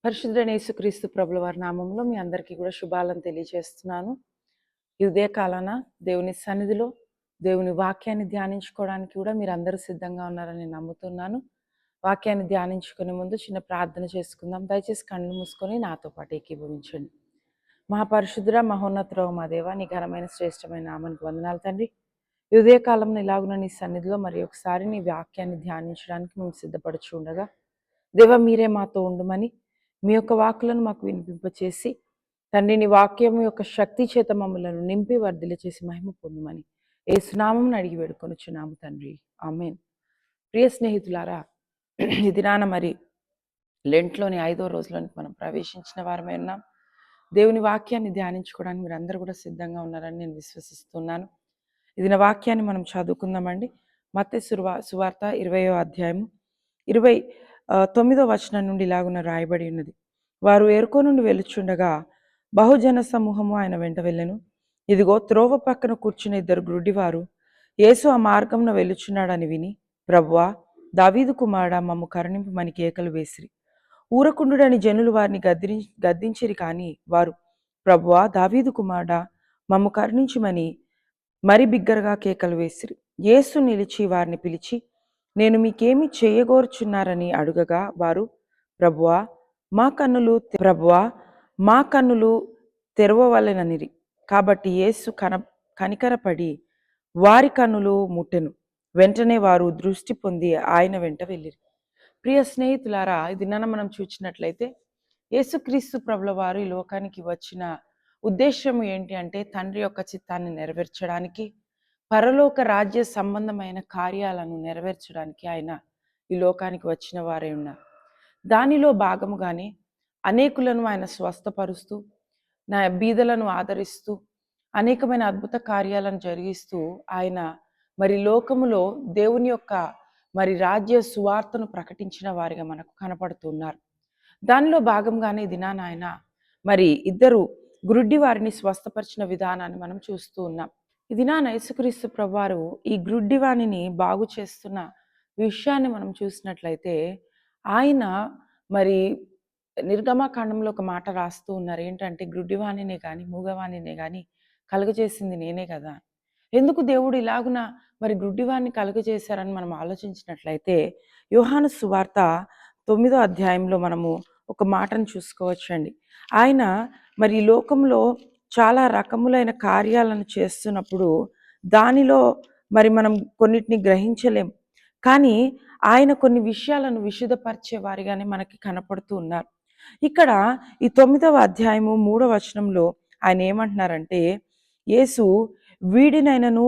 పరిశుద్ధుడైన యేసుక్రీస్తు ప్రభుల వారి నామంలో మీ అందరికీ కూడా శుభాలను తెలియజేస్తున్నాను. ఈ ఉదయకాలాన దేవుని సన్నిధిలో దేవుని వాక్యాన్ని ధ్యానించుకోవడానికి కూడా మీరు అందరూ సిద్ధంగా ఉన్నారని నేను నమ్ముతున్నాను. వాక్యాన్ని ధ్యానించుకునే ముందు చిన్న ప్రార్థన చేసుకుందాం. దయచేసి కళ్ళు మూసుకొని నాతో పాటు ఏకీభవించండి. మహాపరిశుద్ధుడ మహోన్నతుడవు మా దేవ, నీ ఘనమైన శ్రేష్టమైన నామానికి వందనాలు తండ్రి. ఈ ఉదయకాలంలో ఇలాగున నీ సన్నిధిలో మరి ఒకసారి నీ వాక్యాన్ని ధ్యానించడానికి మేము సిద్ధపడుచు ఉండగా దేవ మీరే మాతో ఉండమని మీ యొక్క వాక్కులను మాకు వినిపింపచేసి తండ్రి నీ వాక్యం యొక్క శక్తి చేత మమ్మలను నింపి వర్ధిల చేసి మహిమ పొందమని ఏసునామం అడిగి వేడుకొనుచున్నాము తండ్రి, ఆమేన్. ప్రియ స్నేహితులారా, ఈ దినాన మరి లెంట్లోని 5వ రోజులోనికి మనం ప్రవేశించిన వారమే ఉన్నాం. దేవుని వాక్యాన్ని ధ్యానించుకోవడానికి మీరు అందరూ కూడా సిద్ధంగా ఉన్నారని నేను విశ్వసిస్తున్నాను. ఇది నా వాక్యాన్ని మనం చదువుకుందామండి. మత్తయి సువార్త 20వ అధ్యాయం 29వ వచనం నుండి ఇలాగున రాయబడి ఉన్నది. వారు ఎరుకో నుండి వెలుచుండగా బహుజన సమూహము ఆయన వెంట వెళ్ళెను. ఇదిగో త్రోవ పక్కన కూర్చున్న 2 గ్రుడ్డివారు యేసు ఆ మార్గంలో వెలుచున్నాడని విని, ప్రభువా, దావీదు కుమారుడా, మమ్ము కరుణింపుమని కేకలు వేసిరి. ఊరకుండుడని జనులు వారిని గద్దించిరి కానీ వారు, ప్రభువా, దావీదు కుమారుడా, మమ్ము కరుణించుమని మరి బిగ్గరగా కేకలు వేసిరి. యేసు నిలిచి వారిని పిలిచి, నేను మీకేమి చేయగోరుచున్నారని అడుగగా వారు, ప్రభువా, మా కన్నులు తెరవవలెననిరి. కాబట్టి యేసు కనికరపడి వారి కన్నులు ముట్టెను. వెంటనే వారు దృష్టి పొంది ఆయన వెంట వెళ్ళిరి. ప్రియ స్నేహితులారా, ఇది మనం చూసినట్లయితే యేసుక్రీస్తు ప్రభుల వారు ఈ లోకానికి వచ్చిన ఉద్దేశం ఏంటి అంటే తండ్రి యొక్క చిత్తాన్ని నెరవేర్చడానికి, పరలోక రాజ్య సంబంధమైన కార్యాలను నెరవేర్చడానికి ఆయన ఈ లోకానికి వచ్చిన వారే ఉన్నారు. దానిలో భాగముగానే అనేకులను ఆయన స్వస్థపరుస్తూ, బీదలను ఆదరిస్తూ, అనేకమైన అద్భుత కార్యాలను జరిగిస్తూ ఆయన మరి లోకములో దేవుని యొక్క మరి రాజ్య సువార్తను ప్రకటించిన వారిగా మనకు కనపడుతున్నారు. దానిలో భాగంగానే దినాన ఆయన మరి 2 గ్రుడ్డి వారిని స్వస్థపరిచిన విధానాన్ని మనం చూస్తూ ఉన్నాం. ఈ దినాన యేసుక్రీస్తు ప్రభువారు ఈ గ్రుడ్డి వాణిని బాగు చేస్తున్న విషయాన్ని మనం చూసినట్లయితే ఆయన మరి నిర్గమకాండంలో ఒక మాట రాస్తూ ఉన్నారు. ఏంటంటే గ్రుడ్డివాణినే కానీ మూగవాణినే కానీ కలుగజేసింది నేనే కదా. ఎందుకు దేవుడు ఇలాగున మరి గ్రుడ్డివాణ్ణి కలుగజేశారని మనం ఆలోచించినట్లయితే యోహాను సువార్త 9వ అధ్యాయంలో మనము ఒక మాటను చూసుకోవచ్చండి. ఆయన మరి ఈ లోకంలో చాలా రకములైన కార్యాలను చేస్తున్నప్పుడు దానిలో మరి మనం కొన్నిటిని గ్రహించలేం, కానీ ఆయన కొన్ని విషయాలను విశుద్ధపరిచే వారిగానే మనకి కనపడుతూ ఉన్నారు. ఇక్కడ ఈ 9వ అధ్యాయము 3వ వచనంలో ఆయన ఏమంటున్నారంటే, యేసు వీడైనను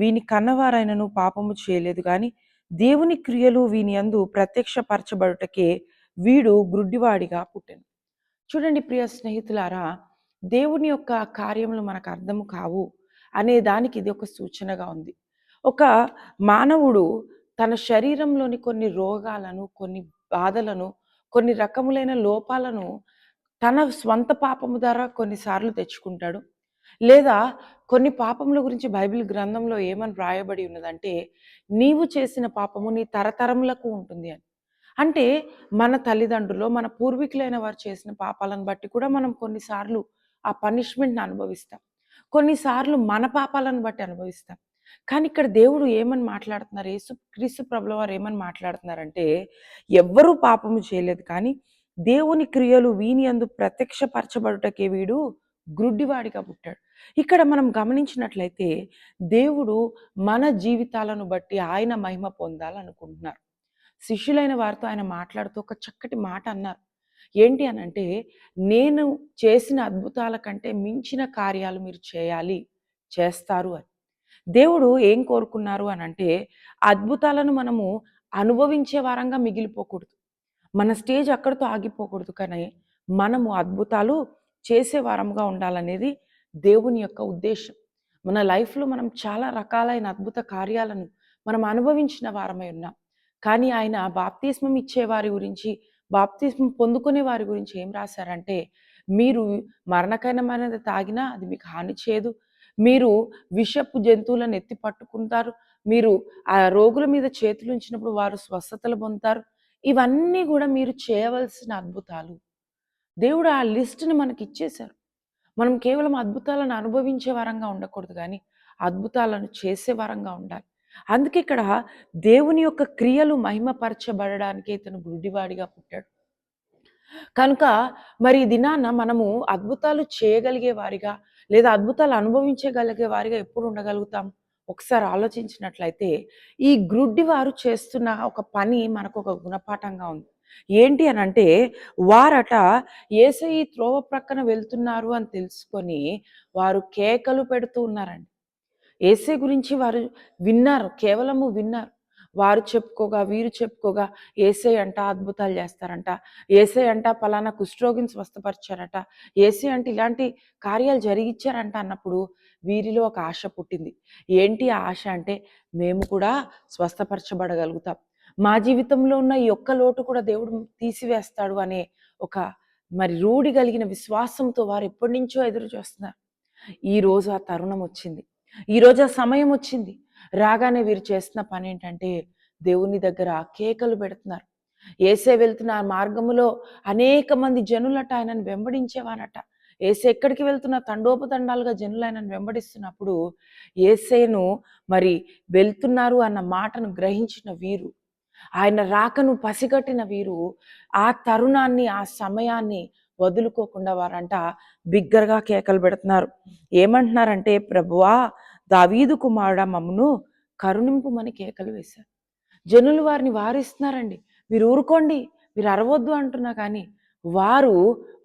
వీని కన్నవారైనను పాపము చేయలేదు, కానీ దేవుని క్రియలు వీని యందు ప్రత్యక్షపరచబడుటకే వీడు గ్రుడ్డివాడిగా పుట్టెను. చూడండి ప్రియ స్నేహితులారా, దేవుని యొక్క కార్యములు మనకు అర్థము కావు అనే దానికి ఇది ఒక సూచనగా ఉంది. ఒక మానవుడు తన శరీరంలోని కొన్ని రోగాలను, కొన్ని బాధలను, కొన్ని రకములైన లోపాలను తన స్వంత పాపము ద్వారా కొన్నిసార్లు తెచ్చుకుంటాడు. లేదా కొన్ని పాపముల గురించి బైబిల్ గ్రంథంలో ఏమని వ్రాయబడి ఉన్నదంటే, నీవు చేసిన పాపము నీ తరతరములకు ఉంటుంది అని. అంటే మన తల్లిదండ్రులు, మన పూర్వీకులైన వారు చేసిన పాపాలను బట్టి కూడా మనం కొన్నిసార్లు ఆ పనిష్మెంట్ని అనుభవిస్తాం. కొన్నిసార్లు మన పాపాలను బట్టి అనుభవిస్తాం. కానీ ఇక్కడ దేవుడు ఏమని మాట్లాడుతున్నారు, క్రీస్తు ప్రభుల వారు ఏమని మాట్లాడుతున్నారంటే, ఎవ్వరూ పాపము చేయలేదు, కానీ దేవుని క్రియలు వీని యందు ప్రత్యక్షపరచబడుటకే వీడు గ్రుడ్డివాడిగా పుట్టాడు. ఇక్కడ మనం గమనించినట్లయితే దేవుడు మన జీవితాలను బట్టి ఆయన మహిమ పొందాలనుకుంటున్నారు. శిష్యులైన వారితో ఆయన మాట్లాడుతూ ఒక చక్కటి మాట అన్నారు. ఏంటి అనంటే, నేను చేసిన అద్భుతాల కంటే మించిన కార్యాలు మీరు చేస్తారు అని. దేవుడు ఏం కోరుకున్నారు అనంటే, అద్భుతాలను మనము అనుభవించే వారంగా మిగిలిపోకూడదు. మన స్టేజ్ అక్కడితో ఆగిపోకూడదు, కానీ మనము అద్భుతాలు చేసే వారంగా ఉండాలనేది దేవుని యొక్క ఉద్దేశం. మన లైఫ్లో మనం చాలా రకాలైన అద్భుత కార్యాలను మనం అనుభవించిన వారమై ఉన్నాం. కానీ ఆయన బాప్తిస్మం ఇచ్చే వారి గురించి, బాప్తిస్మం పొందుకునే వారి గురించి ఏం రాశారంటే, మీరు మరణకరమైనది తాగినా అది మీకు హాని చేయదు, మీరు విషపు జంతువులను ఎత్తి పట్టుకుంటారు, మీరు ఆ రోగుల మీద చేతులు ఉంచినప్పుడు వారు స్వస్థతలు పొందుతారు, ఇవన్నీ గూడా మీరు చేయవలసిన అద్భుతాలు. దేవుడు ఆ లిస్ట్‌ని మనకిచ్చేశారు. మనం కేవలం అద్భుతాలను అనుభవించే వారంగా ఉండకూడదు గానీ, అద్భుతాలను చేసే వారంగా ఉండాలి. అందుకే ఇక్కడ దేవుని యొక్క క్రియలు మహిమపరచబడడానికే ఇతను గుడ్డివాడిగా పుట్టాడు. కనుక మరి ఈ దినాన మనము అద్భుతాలు చేయగలిగే వారిగా, లేదా అద్భుతాలు అనుభవించగలిగే వారిగా ఎప్పుడు ఉండగలుగుతాం? ఒకసారి ఆలోచించినట్లయితే, ఈ గ్రుడ్డివారు చేస్తున్న ఒక పని మనకొక గుణపాఠంగా ఉంది. ఏంటి అనంటే, వారట యేసయ్య ఈ త్రోవ ప్రక్కన వెళ్తున్నారు అని తెలుసుకొని, వారు కేకలు పెడుతూ ఉన్నారండి. యేసయ్య గురించి వారు విన్నారు. కేవలము విన్నారు. వారు చెప్పుకోగా, వీరు చెప్పుకోగా, యేసయ్య అంట అద్భుతాలు చేస్తారంట. యేసయ్య అంట పలానా కుష్ఠరోగిని స్వస్థపరిచారట. యేసయ్య అంటే ఇలాంటి కార్యాలు జరిగిచ్చారంట అన్నప్పుడు వీరిలో ఒక ఆశ పుట్టింది. ఏంటి ఆ ఆశ అంటే, మేము కూడా స్వస్థపరచబడగలుగుతాం. మా జీవితంలో ఉన్న ఈ ఒక్క లోటు కూడా దేవుడు తీసివేస్తాడు అనే ఒక మరి రూఢి కలిగిన విశ్వాసంతో వారు ఎప్పటినుంచో ఎదురు చూస్తున్నారు. ఈరోజు ఆ తరుణం వచ్చింది. ఈరోజు ఆ సమయం వచ్చింది. రాగానే వీరు చేస్తున్న పనేంటంటే, దేవుని దగ్గర కేకలు పెడుతున్నారు. యేసే వెళ్తున్న ఆ మార్గములో అనేక మంది జనులట ఆయనను వెంబడించేవారట. యేసు ఎక్కడికి వెళ్తున్నా తండోపతండాలుగా జనులు ఆయనను వెంబడిస్తున్నప్పుడు, యేసేను మరి వెళ్తున్నారు అన్న మాటను గ్రహించిన వీరు, ఆయన రాకను పసిగట్టిన వీరు, ఆ తరుణాన్ని, ఆ సమయాన్ని వదులుకోకుండా వారంట బిగ్గరగా కేకలు పెడుతున్నారు. ఏమంటున్నారంటే, ప్రభువా దావీదు కుమారుడా మమ్మును కరుణింపుమని కేకలు వేశారు. జనులు వారిని వారిస్తున్నారండి. మీరు ఊరుకోండి, మీరు అరవొద్దు అంటున్నా కానీ, వారు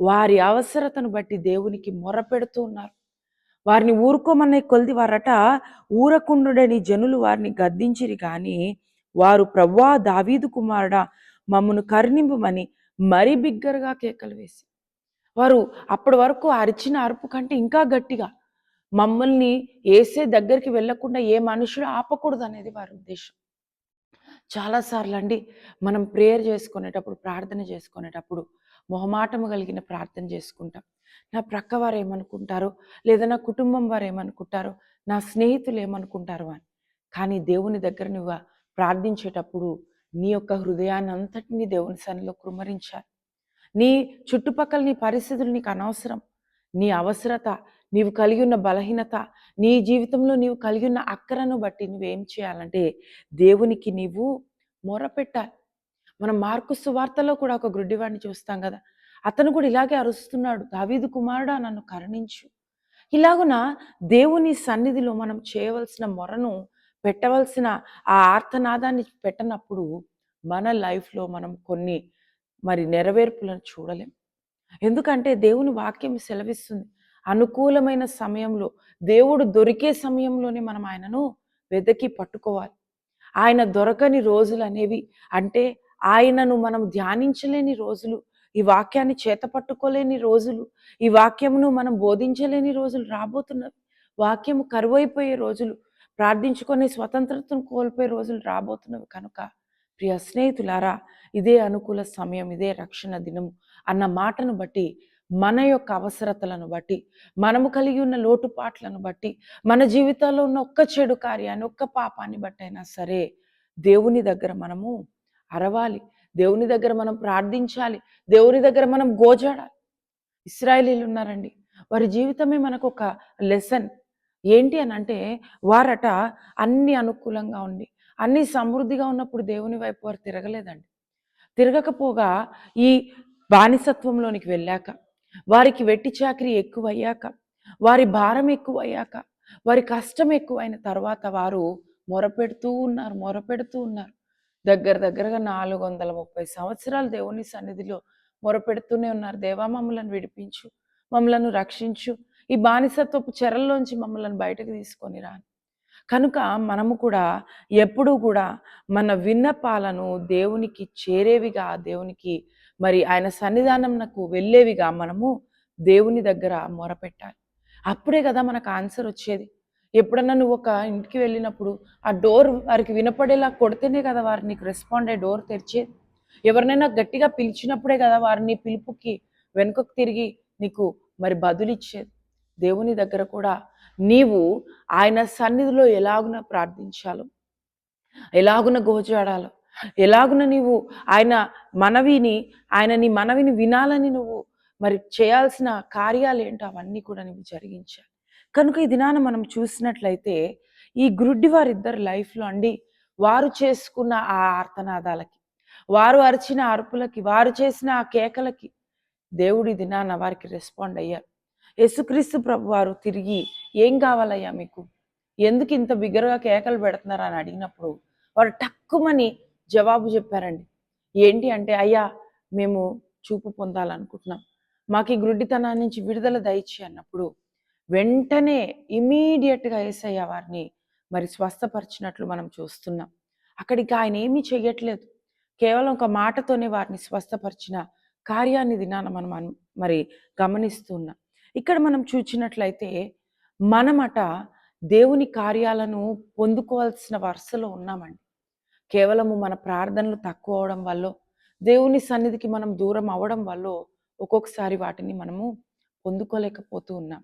వారి అవసరతను బట్టి దేవునికి మొరపెడుతూ ఉన్నారు. వారిని ఊరుకోమనే కొలిది వారట ఊరకుండుడని జనులు వారిని గద్దించిరి గాని, వారు ప్రభువా దావీదు కుమారుడా మమ్మను కరుణింపుమని మరి బిగ్గరగా కేకలు వేసి, వారు అప్పటి వరకు అరిచిన అరుపు కంటే ఇంకా గట్టిగా, మమ్మల్ని యేసే దగ్గరికి వెళ్ళకుండా ఏ మనుషుడు ఆపకూడదనేది వారి ఉద్దేశం. చాలా సార్లండి మనం ప్రేయర్ చేసుకునేటప్పుడు, ప్రార్థన చేసుకునేటప్పుడు మొహమాటము కలిగిన ప్రార్థన చేసుకుంటాం. నా ప్రక్క వారు ఏమనుకుంటారో, లేదా నా కుటుంబం వారు ఏమనుకుంటారో, నా స్నేహితులు ఏమనుకుంటారో అని. కానీ దేవుని దగ్గర నువ్వు ప్రార్థించేటప్పుడు నీ యొక్క హృదయాన్ని అంతటినీ దేవుని సన్నిధిలో కృమ్మరించాలి. నీ చుట్టుపక్కల నీ పరిస్థితులు నీకు అనవసరం. నీ అవసరత, నీవు కలిగి ఉన్న బలహీనత, నీ జీవితంలో నీవు కలిగి ఉన్న అక్కరను బట్టి నువ్వేం చేయాలంటే దేవునికి నీవు మొరపెట్టాలి. మనం మార్కు సువార్తలో కూడా ఒక గ్రుడ్డివాడిని చూస్తాం కదా! అతను కూడా ఇలాగే అరుస్తున్నాడు. దావీదు కుమారుడా నన్ను కరుణించు. ఇలాగున దేవుని సన్నిధిలో మనం చేయవలసిన మొరను పెట్టవలసిన ఆ ఆర్తనాదాన్ని పెట్టనప్పుడు మన లైఫ్‌లో మనం కొన్ని మరి నెరవేర్పులను చూడలేం. ఎందుకంటే దేవుని వాక్యం సెలవిస్తుంది. అనుకూలమైన సమయంలో, దేవుడు దొరికే సమయంలోనే మనం ఆయనను వెదకి పట్టుకోవాలి. ఆయన దొరకని రోజులనేవి అంటే ఆయనను మనం ధ్యానించలేని రోజులు, ఈ వాక్యాన్ని చేతపట్టుకోలేని రోజులు, ఈ వాక్యమును మనం బోధించలేని రోజులు రాబోతున్నవి. వాక్యము కరువైపోయే రోజులు, ప్రార్థించుకునే స్వతంత్రతను కోల్పోయే రోజులు రాబోతున్నవి కనుక ప్రియ స్నేహితులారా, ఇదే అనుకూల సమయం, ఇదే రక్షణ దినము అన్న మాటను బట్టి, మన యొక్క అవసరతలను బట్టి, మనము కలిగి ఉన్న లోటుపాట్లను బట్టి, మన జీవితాల్లో ఉన్న ఒక్క చెడు కార్యాన్ని, ఒక్క పాపాన్ని బట్టైనా సరే, దేవుని దగ్గర మనము అరవాలి. దేవుని దగ్గర మనం ప్రార్థించాలి. దేవుని దగ్గర మనం గోజాడాలి. ఇశ్రాయేలీయులు ఉన్నారండి. వారి జీవితమే మనకొక లెసన్. ఏంటి అనంటే, వారట అన్నీ అనుకూలంగా ఉండి, అన్నీ సమృద్ధిగా ఉన్నప్పుడు దేవుని వైపు వారు తిరగలేదండి. తిరగకపోగా ఈ బానిసత్వంలోనికి వెళ్ళాక, వారికి వెట్టి చాకిరీ ఎక్కువయ్యాక, వారి భారం ఎక్కువయ్యాక, వారి కష్టం ఎక్కువైన తర్వాత వారు మొరపెడుతూ ఉన్నారు, మొరపెడుతూ ఉన్నారు. దగ్గరగా 430 సంవత్సరాలు దేవుని సన్నిధిలో మొరపెడుతూనే ఉన్నారు. దేవా మమ్మలను విడిపించు, మమ్మలను రక్షించు, ఈ బానిసత్వపు చెరల్లోంచి మమ్మలను బయటకు తీసుకొని రా. కనుక మనము కూడా ఎప్పుడూ కూడా మన విన్నపాలను దేవునికి చేరేవిగా, దేవునికి మరి ఆయన సన్నిధానంనకు వెళ్ళేవిగా మనము దేవుని దగ్గర మొరపెట్టాలి. అప్పుడే కదా మనకు ఆన్సర్ వచ్చేది. ఎప్పుడన్నా నువ్వు ఒక ఇంటికి వెళ్ళినప్పుడు ఆ డోర్ వారికి వినపడేలా కొడితేనే కదా వారు నీకు రెస్పాండ్ అయ్యి డోర్ తెరిచేది. ఎవరినైనా గట్టిగా పిలిచినప్పుడే కదా వారు నీ పిలుపుకి వెనుకకు తిరిగి నీకు మరి బదులిచ్చేది. దేవుని దగ్గర కూడా నీవు ఆయన సన్నిధిలో ఎలాగున ప్రార్థించాలో, ఎలాగున గోజాడాలో, ఎలాగున నీవు ఆయన మనవిని ఆయన నీ మనవిని వినాలని నువ్వు మరి చేయాల్సిన కార్యాలేంటో అవన్నీ కూడా నువ్వు జరిగించాలి. కనుక ఈ దినాన మనం చూసినట్లయితే ఈ గ్రుడ్డి వారిద్దరి లైఫ్‌లో అండి వారు చేసుకున్న ఆ ఆర్తనాదాలకి, వారు అరిచిన అరుపులకి, వారు చేసిన ఆ కేకలకి దేవుడు ఈ దినాన వారికి రెస్పాండ్ అయ్యారు. యేసుక్రీస్తు ప్రభువారు తిరిగి "ఏం కావాలయ్యా మీకు? ఎందుకు ఇంత బిగ్గరగా కేకలు పెడుతున్నారు?" అని అడిగినప్పుడు వారు టక్కుమని జవాబు చెప్పారండి. ఏంటి అంటే, "అయ్యా మేము చూపు పొందాలనుకుంటున్నాం. మాకు ఈ గ్రుడ్డితనాన్ని నుంచి విడుదల దయచేయి" అన్నప్పుడు వెంటనే ఇమ్మీడియేట్‌గా యేసయ్య వారిని మరి స్వస్థపరిచినట్లు మనం చూస్తున్నాం. అక్కడికి ఆయన ఏమీ చెయ్యట్లేదు. కేవలం ఒక మాటతోనే వారిని స్వస్థపరిచిన కార్యాన్ని దినాన మనం మరి గమనిస్తూ ఉన్నాం. ఇక్కడ మనం చూచినట్లయితే మనమట దేవుని కార్యాలను పొందుకోవాల్సిన వరుసలో ఉన్నామండి. కేవలము మన ప్రార్థనలు తక్కువ అవ్వడం వల్లో, దేవుని సన్నిధికి మనం దూరం అవ్వడం వల్లో ఒక్కొక్కసారి వాటిని మనము పొందుకోలేకపోతూ ఉన్నాం.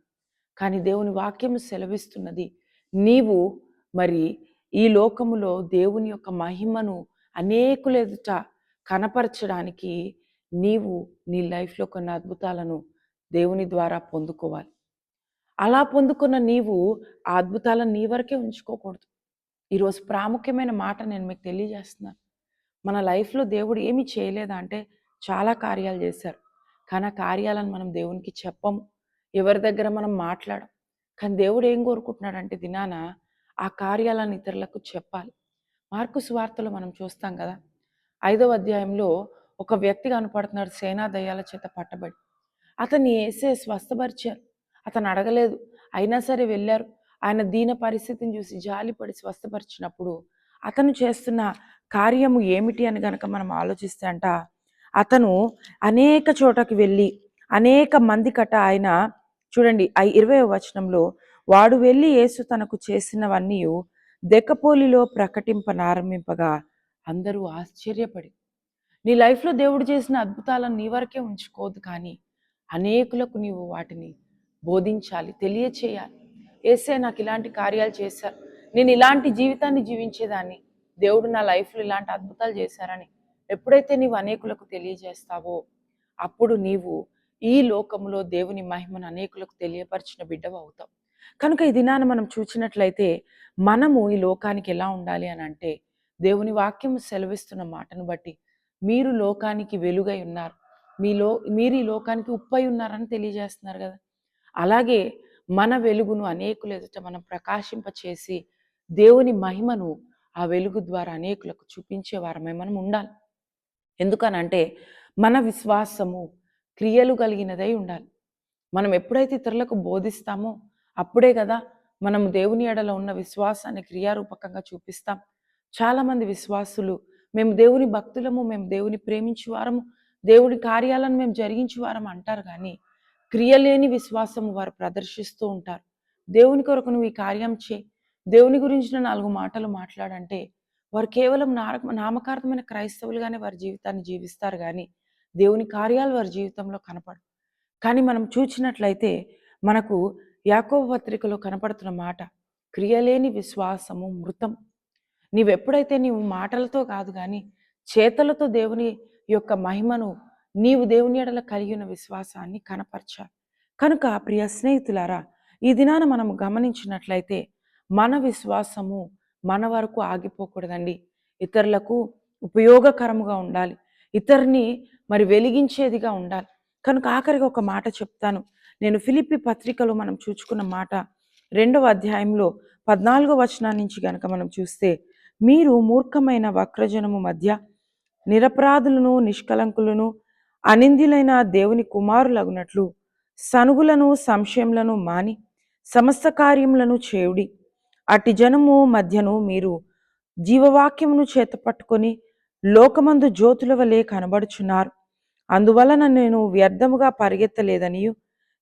కానీ దేవుని వాక్యము సెలవిస్తున్నది, నీవు మరి ఈ లోకములో దేవుని యొక్క మహిమను అనేకుల ఎదుట కనపరచడానికి నీవు నీ లైఫ్‌లో కొన్ని అద్భుతాలను దేవుని ద్వారా పొందుకోవాలి. అలా పొందుకున్న నీవు ఆ అద్భుతాలను నీ వరకే ఉంచుకోకూడదు. ఈరోజు ప్రాముఖ్యమైన మాట నేను మీకు తెలియజేస్తున్నాను. మన లైఫ్‌లో దేవుడు ఏమి చేయలేదా అంటే చాలా కార్యాలు చేశారు. కానీ ఆ కార్యాలను మనం దేవునికి చెప్పము. ఎవరి దగ్గర మనం మాట్లాడం. కానీ దేవుడు ఏం కోరుకుంటున్నాడంటే దినాన ఆ కార్యాలను ఇతరులకు చెప్పాలి. మార్కు సువార్తలో మనం చూస్తాం కదా! 5వ అధ్యాయంలో ఒక వ్యక్తి కనపడుతున్నాడు సేనా దయ్యాల చేత పట్టబడి. అతన్ని యేసే స్వస్థపరిచారు. అతను అడగలేదు. అయినా సరే వెళ్ళారు. ఆయన దీన పరిస్థితిని చూసి జాలిపడి స్వస్థపరిచినప్పుడు అతను చేస్తున్న కార్యము ఏమిటి అని గనక మనం ఆలోచిస్తే అతను అనేక చోటకి వెళ్ళి అనేక మందికట ఆయన చూడండి 20వ వచనంలో వాడు వెళ్ళి యేసు తనకు చేసినవన్నీయు దెకపోలిలో ప్రకటింపనారంభింపగా అందరూ ఆశ్చర్యపడి నీ లైఫ్‌లో దేవుడు చేసిన అద్భుతాలను నీ వరకే ఉంచుకోవద్దు కానీ, అనేకులకు నీవు వాటిని బోధించాలి, తెలియచేయాలి. యేసే నాకు ఇలాంటి కార్యాలు చేశారు. నేను ఇలాంటి జీవితాన్ని జీవించేదాన్ని. దేవుడు నా లైఫ్‌లో ఇలాంటి అద్భుతాలు చేశారని ఎప్పుడైతే నీవు అనేకులకు తెలియజేస్తావో, అప్పుడు నీవు ఈ లోకములో దేవుని మహిమను అనేకులకు తెలియపరిచిన బిడ్డవవుతావు. కనుక ఈ దినాన మనం చూచినట్లయితే మనము ఈ లోకానికి ఎలా ఉండాలి అనంటే, దేవుని వాక్యము సెలవిస్తున్న మాటను బట్టి మీరు లోకానికి వెలుగై ఉన్నారు. మీరు ఈ లోకానికి ఉప్పై ఉన్నారని తెలియజేస్తున్నారు కదా! అలాగే మన వెలుగును అనేకుల ఎదుట మనం ప్రకాశింపచేసి దేవుని మహిమను ఆ వెలుగు ద్వారా అనేకులకు చూపించే వారమై మనం ఉండాలి. ఎందుకనంటే మన విశ్వాసము క్రియలు కలిగినదై ఉండాలి. మనం ఎప్పుడైతే ఇతరులకు బోధిస్తామో అప్పుడే కదా మనం దేవుని ఎడల ఉన్న విశ్వాసాన్ని క్రియారూపకంగా చూపిస్తాం. చాలామంది విశ్వాసులు మేము దేవుని భక్తులము, మేము దేవుని ప్రేమించు వారము, దేవుని కార్యాలను మేము జరిగించు వారం అంటారు కానీ క్రియలేని విశ్వాసము వారు ప్రదర్శిస్తూ ఉంటారు. దేవుని కొరకు నువ్వు ఈ కార్యం చేయి, దేవుని గురించిన 4 మాటలు మాట్లాడంటే వారు కేవలం నామకార్థమైన క్రైస్తవులుగానే వారి జీవితాన్ని జీవిస్తారు కానీ దేవుని కార్యాలు వారి జీవితంలో కనపడవు. కానీ మనం చూచినట్లయితే మనకు యాకోబు పత్రికలో కనపడుతున్న మాట క్రియలేని విశ్వాసము మృతం. నీవు మాటలతో కాదు కానీ చేతలతో దేవుని యొక్క మహిమను నీవు దేవుని ఎడల కలిగిన విశ్వాసాన్ని కనపరచాలి. కనుక ప్రియ స్నేహితులారా ఈ దినాన మనం గమనించినట్లయితే మన విశ్వాసము మన వరకు ఆగిపోకూడదండి. ఇతరులకు ఉపయోగకరముగా ఉండాలి. ఇతరుని మరి వెలిగించేదిగా ఉండాలి. కనుక ఆఖరిగా ఒక మాట చెప్తాను. నేను ఫిలిప్పి పత్రికలో మనం చూచుకున్న మాట 2వ అధ్యాయంలో 14వ వచనం నుంచి గనక మనం చూస్తే మీరు మూర్ఖమైన వక్రజనము మధ్య నిరపరాధులను నిష్కలంకులను అనింద్యులైన దేవుని కుమారులగునట్లు సనుగులను సంశయములను మాని సమస్త కార్యములను చేయుడి. అట్టి జనము మధ్యను మీరు జీవవాక్యమును చేతపట్టుకొని లోకమందు జ్యోతుల వలె కనబడుచున్నారు. అందువలన నేను వ్యర్థముగా పరిగెత్తలేదనియు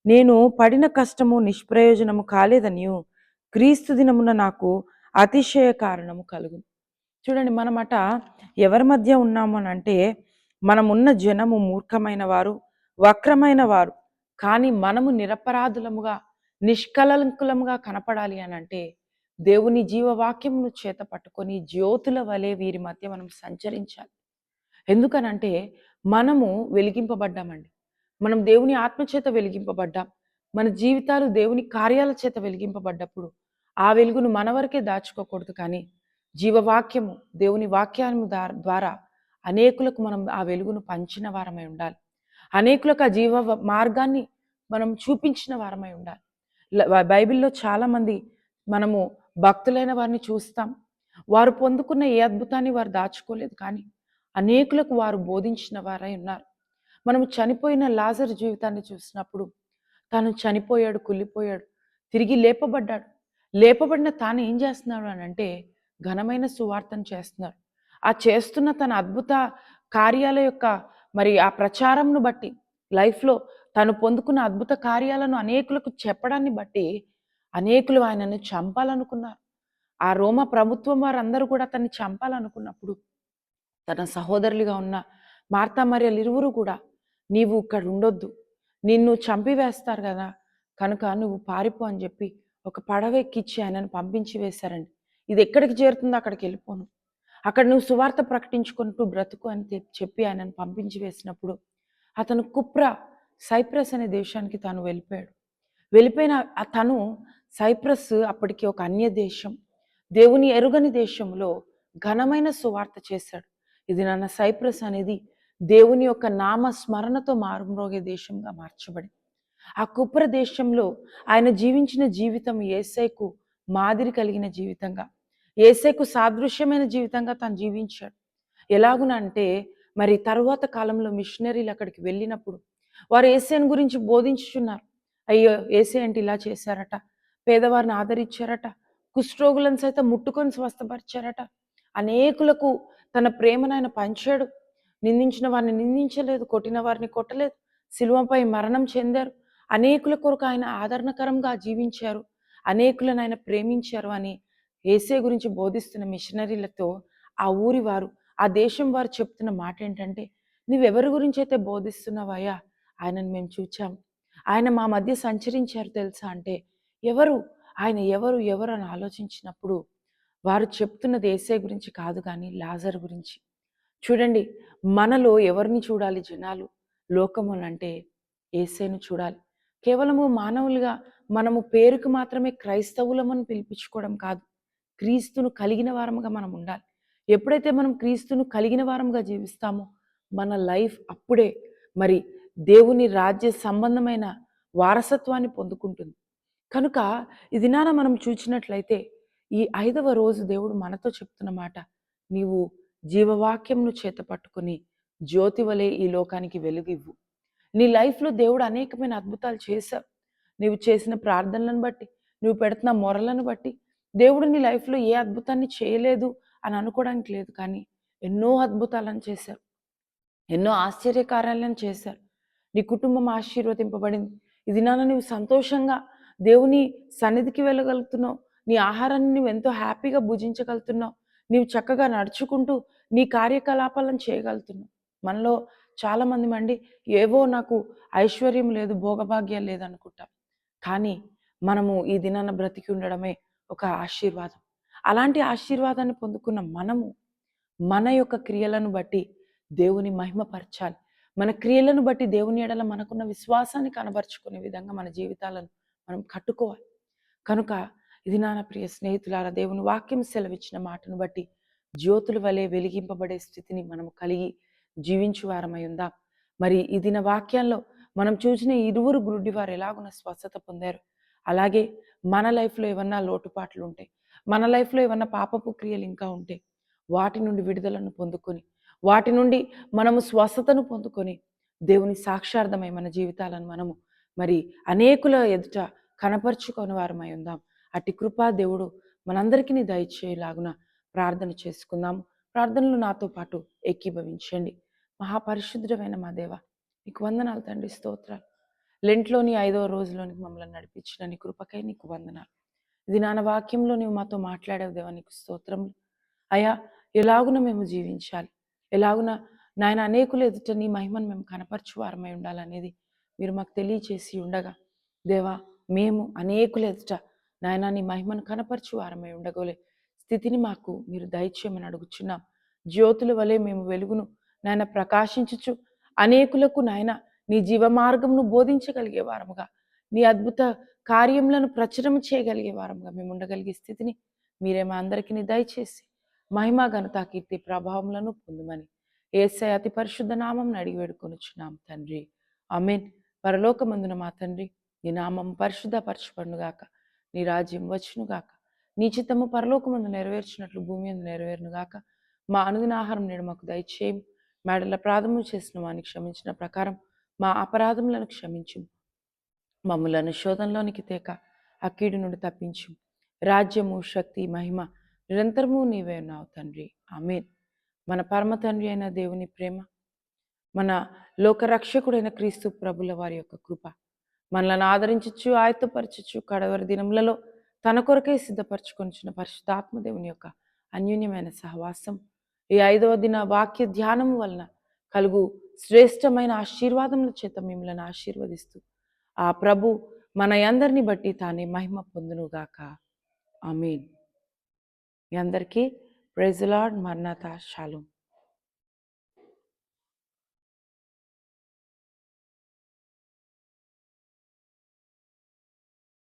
నేను పడిన కష్టము నిష్ప్రయోజనము కాలేదనియు క్రీస్తు దినమున నాకు అతిశయ కారణము కలుగును. చూడండి మనమట ఎవరి మధ్య ఉన్నాము అని అంటే మనమున్న జనము మూర్ఖమైన వారు, వక్రమైన వారు. కానీ మనము నిరపరాధులముగా నిష్కలంకులముగా కనపడాలి అని అంటే దేవుని జీవవాక్యమును చేత పట్టుకొని జ్యోతుల వలె వీరి మధ్య మనం సంచరించాలి. ఎందుకనంటే మనము వెలిగింపబడ్డామండి. మనం దేవుని ఆత్మ చేత వెలిగింపబడ్డాం. మన జీవితాలు దేవుని కార్యాల చేత వెలిగింపబడ్డప్పుడు ఆ వెలుగును మన వరకే దాచుకోకూడదు కానీ జీవవాక్యము దేవుని వాక్యాన్ని ద్వారా అనేకులకు మనం ఆ వెలుగును పంచిన వారమై ఉండాలి. అనేకులకు ఆ మార్గాన్ని మనం చూపించిన వారమై ఉండాలి. బైబిల్‌లో చాలామంది మనము భక్తులైన వారిని చూస్తాం. వారు పొందుకున్న ఏ అద్భుతాన్ని వారు దాచుకోలేదు కానీ అనేకులకు వారు బోధించిన వారై ఉన్నారు. మనము చనిపోయిన లాజరు జీవితాన్ని చూసినప్పుడు తను చనిపోయాడు, కుళ్ళిపోయాడు, తిరిగి లేపబడ్డాడు. లేపబడిన తాను ఏం చేస్తున్నాడు అనంటే ఘనమైన సువార్తను చేస్తున్నాడు. ఆ చేస్తున్న తన అద్భుత కార్యాల యొక్క మరి ఆ ప్రచారంను బట్టి లైఫ్‌లో తను పొందుకున్న అద్భుత కార్యాలను అనేకులకు చెప్పడాన్ని బట్టి అనేకులు ఆయనను చంపాలనుకున్నారు. ఆ రోమ ప్రభుత్వం వారందరూ కూడా అతన్ని చంపాలనుకున్నప్పుడు తన సహోదరులుగా ఉన్న మార్తా మరియలు ఇరువురు కూడా నీవు ఇక్కడ ఉండొద్దు, నిన్ను చంపివేస్తారు కదా, కనుక నువ్వు పారిపో అని చెప్పి ఒక పడవ ఎక్కిచ్చి ఆయనను పంపించి వేశారండి. ఇది ఎక్కడికి చేరుతుందో అక్కడికి వెళ్ళిపోను, అక్కడ నువ్వు సువార్త ప్రకటించుకుంటూ బ్రతుకు అని చెప్పి ఆయనను పంపించి వేసినప్పుడు అతను సైప్రస్ అనే దేశానికి తాను వెళ్ళిపోయాడు. వెళ్ళిపోయిన తను సైప్రస్ అప్పటికి ఒక అన్య దేశం, దేవుని ఎరుగని దేశంలో ఘనమైన సువార్త చేశాడు. ఇది నాన్న సైప్రస్ అనేది దేవుని యొక్క నామ స్మరణతో మారుమ్రోగే దేశంగా మార్చబడింది. ఆ కుప్ర దేశంలో ఆయన జీవించిన జీవితం యేసయ్యకు మాదిరి కలిగిన జీవితంగా, యేసయ్యకు సాదృశ్యమైన జీవితంగా తను జీవించాడు. ఎలాగునంటే మరి తరువాత కాలంలో మిషనరీలు అక్కడికి వెళ్ళినప్పుడు వారు యేసయ్యను గురించి బోధించుచున్నారు. అయ్యో యేసయ్య అంటే ఇలా చేశారట, పేదవారిని ఆదరించారట, కుష్ఠరోగులను సైతం ముట్టుకొని స్వస్థపరిచారట, అనేకులకు తన ప్రేమను ఆయన పంచాడు, నిందించిన వారిని నిందించలేదు, కొట్టిన వారిని కొట్టలేదు, శిలువపై మరణం చెందారు, అనేకుల కొరకు ఆయన ఆదరణకరంగా జీవించారు, అనేకులను ఆయన ప్రేమించారు అని యేసయ్య గురించి బోధిస్తున్న మిషనరీలతో ఆ ఊరి వారు, ఆ దేశం వారు చెప్తున్న మాట ఏంటంటే, నువ్వెవరి గురించి అయితే బోధిస్తున్నావయ్యా, ఆయనను మేము చూచాం, ఆయన మా మధ్య సంచరించారు తెలుసా అంటే, ఎవరు ఆయన ఎవరు ఎవరు అని ఆలోచించినప్పుడు వారు చెప్తున్నది యేసయ్య గురించి కాదు కానీ లాజరు గురించి. చూడండి, మనలో ఎవరిని చూడాలి జనాలు లోకములంటే యేసయ్యను చూడాలి. కేవలము మానవులుగా మనము పేరుకు మాత్రమే క్రైస్తవులమని పిలిపించుకోవడం కాదు, క్రీస్తును కలిగిన వారముగా మనం ఉండాలి. ఎప్పుడైతే మనం క్రీస్తును కలిగిన వారముగా జీవిస్తామో మన లైఫ్ అప్పుడే మరి దేవుని రాజ్య సంబంధమైన వారసత్వాన్ని పొందుకుంటుంది. కనుక ఈ దినాన మనం చూచినట్లయితే ఈ 5వ రోజు దేవుడు మనతో చెప్తున్న మాట, నీవు జీవవాక్యంను చేత పట్టుకొని జ్యోతి వలె ఈ లోకానికి వెలుగివ్వు. నీ లైఫ్‌లో దేవుడు అనేకమైన అద్భుతాలు చేశావు. నీవు చేసిన ప్రార్థనలను బట్టి, నువ్వు పెడుతున్న మొరలను బట్టి దేవుడు నీ లైఫ్‌లో ఏ అద్భుతాన్ని చేయలేదు అని అనుకోవడానికి లేదు. కానీ ఎన్నో అద్భుతాలను చేశారు. ఎన్నో ఆశ్చర్యకార్యాలను చేశారు. నీ కుటుంబం ఆశీర్వదింపబడింది. ఈ దినాన నువ్వు సంతోషంగా దేవుని సన్నిధికి వెళ్ళగలుగుతున్నావు. నీ ఆహారాన్ని నువ్వు ఎంతో హ్యాపీగా భుజించగలుగుతున్నావు. నీవు చక్కగా నడుచుకుంటూ నీ కార్యకలాపాలను చేయగలుగుతున్నావు. మనలో చాలామంది ఏవో నాకు ఐశ్వర్యం లేదు, భోగభాగ్యాలు లేదనుకుంటాం. కానీ మనము ఈ దినాన బ్రతికి ఉండడమే ఒక ఆశీర్వాదం. అలాంటి ఆశీర్వాదాన్ని పొందుకున్న మనము మన యొక్క క్రియలను బట్టి దేవుని మహిమపరచాలి. మన క్రియలను బట్టి దేవుని ఎడల మనకున్న విశ్వాసాన్ని కనబరుచుకునే విధంగా మన జీవితాలను మనం కట్టుకోవాలి. కనుక ఇది నా ప్రియ స్నేహితులారా, దేవుని వాక్యం సెలవిచ్చిన మాటను బట్టి జ్యోతుల వలె వెలిగింపబడే స్థితిని మనం కలిగి జీవించు వారమై ఉందాం. మరి ఈ దిన వాక్యాల్లో మనం చూసిన ఇరువురు గురుడి వారు ఎలాగున్న స్వస్థత పొందారు, అలాగే మన లైఫ్లో ఏమన్నా లోటుపాట్లు ఉంటే, మన లైఫ్లో ఏమన్నా పాపపు క్రియలు ఇంకా ఉంటే వాటి నుండి విడుదలను పొందుకొని, వాటి నుండి మనము స్వస్థతను పొందుకొని దేవుని సాక్షార్థమై మన జీవితాలను మనము మరి అనేకుల ఎదుట కనపరుచుకొని వారమై ఉందాం. అట్టి కృపా దేవుడు మనందరికీ దయచేయలాగున ప్రార్థన చేసుకుందాము. ప్రార్థనలు నాతో పాటు ఏకీభవించండి. మహాపరిశుద్ధమైన మా దేవ, నీకు వందనాలు తండ్రి, స్తోత్రాలు. లెంట్లోని 5వ రోజులోనికి మమ్మల్ని నడిపించిన నీ కృపకై నీకు వందనాలు. ఇది నాన్న వాక్యంలో నీవు మాతో మాట్లాడావు దేవా, నీకు స్తోత్రములు. అయ్యా, ఎలాగున మేము జీవించాలి, ఎలాగున నాయన అనేకుల ఎదుట నీ మహిమను మేము కనపరచు వారమై ఉండాలనేది మీరు మాకు తెలియచేసి ఉండగా దేవా, మేము అనేకుల ఎదుట నాయనా నీ మహిమను కనపరచు వారమై ఉండగోలే స్థితిని మాకు మీరు దయచేయమని అడుగుచున్నాం. జ్యోతుల వలె మేము వెలుగును నాయన ప్రకాశించుచు అనేకులకు నాయన నీ జీవ మార్గమును బోధించగలిగే వారముగా, నీ అద్భుత కార్యములను ప్రచురం చేయగలిగే వారముగా మేము ఉండగలిగే స్థితిని మీరే మా అందరికీ దయచేసి మహిమ ఘనత కీర్తి ప్రభావములను పొందుమని యేసయ్య అతి పరిశుద్ధ నామం అడిగి వేడుకొనుచున్నాం తండ్రి. ఆమేన్. పరలోకమందున మా తండ్రి, నీ నామం పరిశుద్ధపరచబడునుగాక, నీ రాజ్యం వచ్చునుగాక, నీ చిత్తము పరలోకమందు నెరవేర్చినట్లు భూమి అందు నెరవేరునుగాక. మా అనుదిన ఆహారం నేడు మాకు దయచేయం. మేడల అపరాధము చేసిన వారిని క్షమించిన ప్రకారం మా అపరాధములను క్షమించు. మమ్ములను శోధనలోనికి తేక అక్కీడు నుండి తప్పించు. రాజ్యము, శక్తి, మహిమ నిరంతరము నీవే ఉన్నావు తండ్రి. ఆమేన్. మన పరమ తండ్రి అయిన దేవుని ప్రేమ, మన లోకరక్షకుడైన క్రీస్తు ప్రభుల వారి యొక్క కృప, మనలను ఆదరించచ్చు, ఆయత్తపరచచ్చు, కడవరి దినములలో తన కొరకై సిద్ధపరచుకొనిచున్న పరిశుద్ధాత్మ దేవుని యొక్క అన్యోన్యమైన సహవాసం, ఈ 5వ దిన వాక్య ధ్యానము వలన కలుగు శ్రేష్టమైన ఆశీర్వాదముల చేత మిమ్మల్ని ఆశీర్వదిస్తూ ఆ ప్రభు మన అందరిని బట్టి తానే మహిమ పొందునుగాక. ఆమేన్. మీ అందరికీ ప్రైజ్ ది లార్డ్. మరణాత. షాలోమ్.